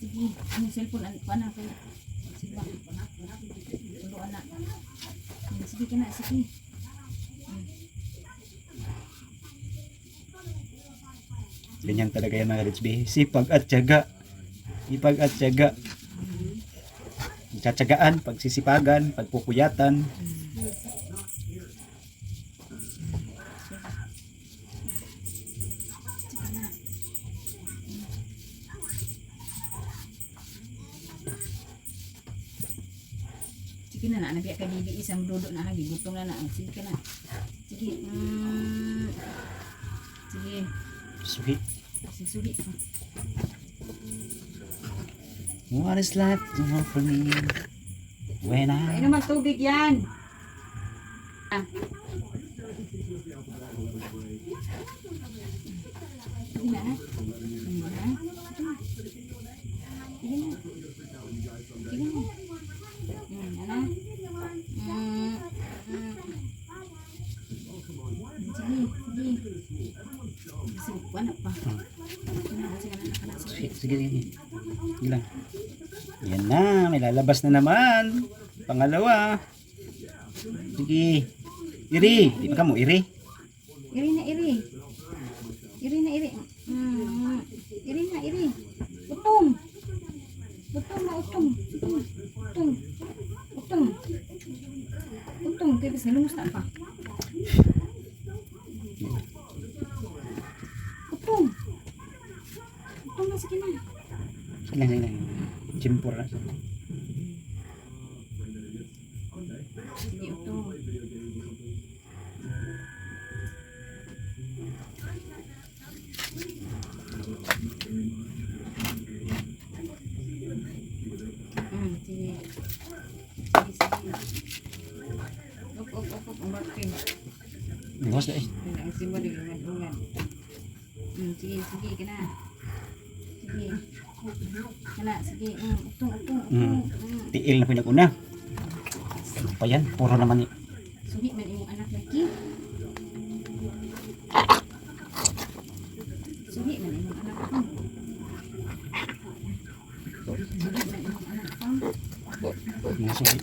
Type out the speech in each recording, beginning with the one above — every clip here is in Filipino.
Sige, ang cellphone anak ko. Sige ba? Tulo anak. Sige ka na, sige. Ganyan talaga yan mga Rids B. Sipag at tiyaga. Sipag at tiyaga. Tsatsagaan, pagsisipagan, pagpupuyatan. Sige na, nabiyak ka dili isang dudok na lagi. Gutong na. Sige ka na. Sige. Sige. Sweet. Sige. What is life to offer me when I... Ay naman tubig yan. Sige na. Sige. Sige lang. Yan na, may lalabas na naman. Pangalawa. Sige. Iri. Di pa ka mo, iri. Iri na. Utong. Tipis nilungus na pa. Utong na, sige na. Sige lang. Jimpor na. Sige, utong. Sige. Op, umakin. Bukas na eh. Ang simba din lungan. Sige, kena. Sige. Kena, sige. Utong. Tiil na pinag-una. Ano pa yan? Puro naman eh. Suhi man imong anak lagi. Suhi man imong anak ko. Mga suhi.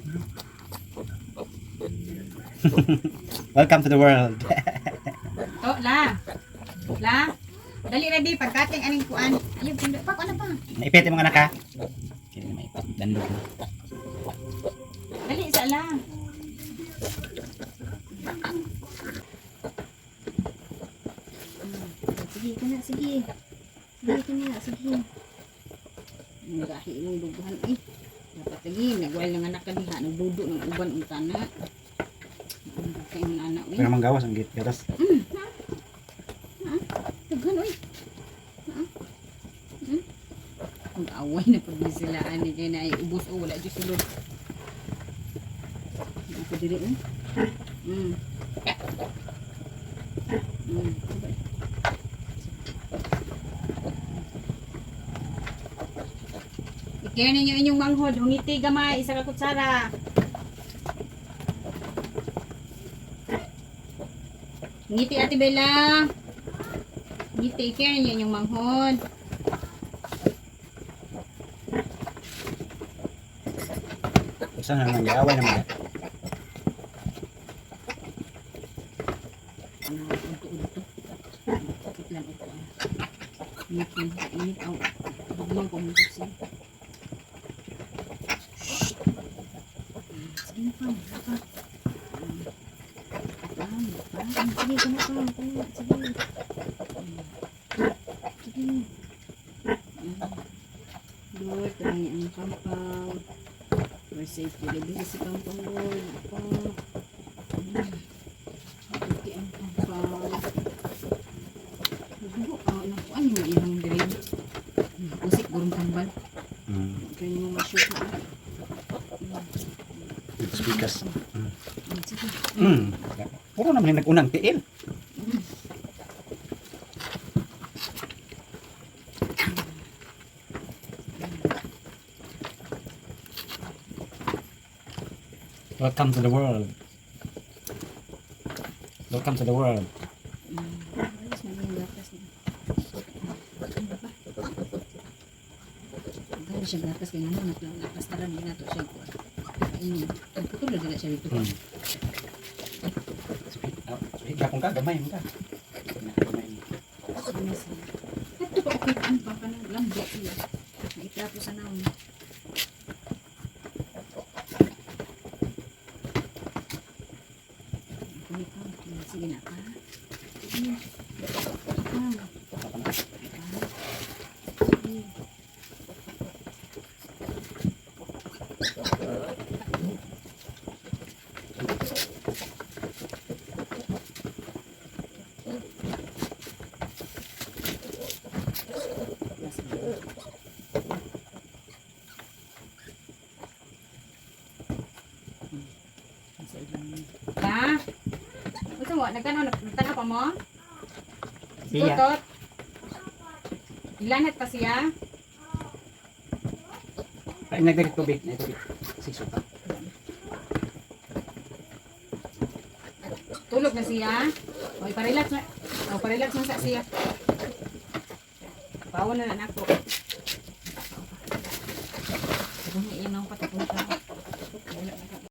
Welcome to the world. To, la. Dali ready pagkating aning kuan. Ayun, pindot pa ano pa. Naipit yung mga anak ha? Kaya na maipit. Dandog na. Dali sa la. Sige ka na, sige. Nagahi imong duguhan eh. Dapat lagi, nagwal ng anak ka diha, nagdudo ng uban ang tana. Kaya yung anak eh. Pero manggawas ang gate. Gatas. Dughan oy. Mag-away na pag silaan ni kay na ay ubos o wala jud sulod. Ako diri eh. Ikaya ninyo inyong manghod, hungiti gamay, isa ka kutsara. Ngiti Ate Bella. Ngiti, ikaya ninyo inyong manghod. Saan naman yaway naman. Init ang bugmang komunikasi. Sige na pa. Sige, Lord, kami ang kampaw. We're safe to live sa kampaw, Lord. Pati ang kampaw. Ano yung ilang dirin? Usik, gurong tambal. Kaya nyo ma-shoot na. Speakers. Sige. Puro naman yung nag-unang tiil. Welcome to the world. Welcome to the world. Ayos na yung gatas niya. siya gatas kaya nga nakastaran din nato siya ko. Ini, pagputol na siya dito. Sweet gapon ka, gamay mo ka. Ito pa okay ang pa ng lambo siya. Naitapo sa naon. Sige na pa. Pa? Gusto mo? Nagtanaw pa mo? Siya. Tutot? Ilanat pa siya? Ay, nagdagat tubig. Siso pa. Tulog na siya? O, iparelax na. O, parelax na sa siya. Bawa na ako.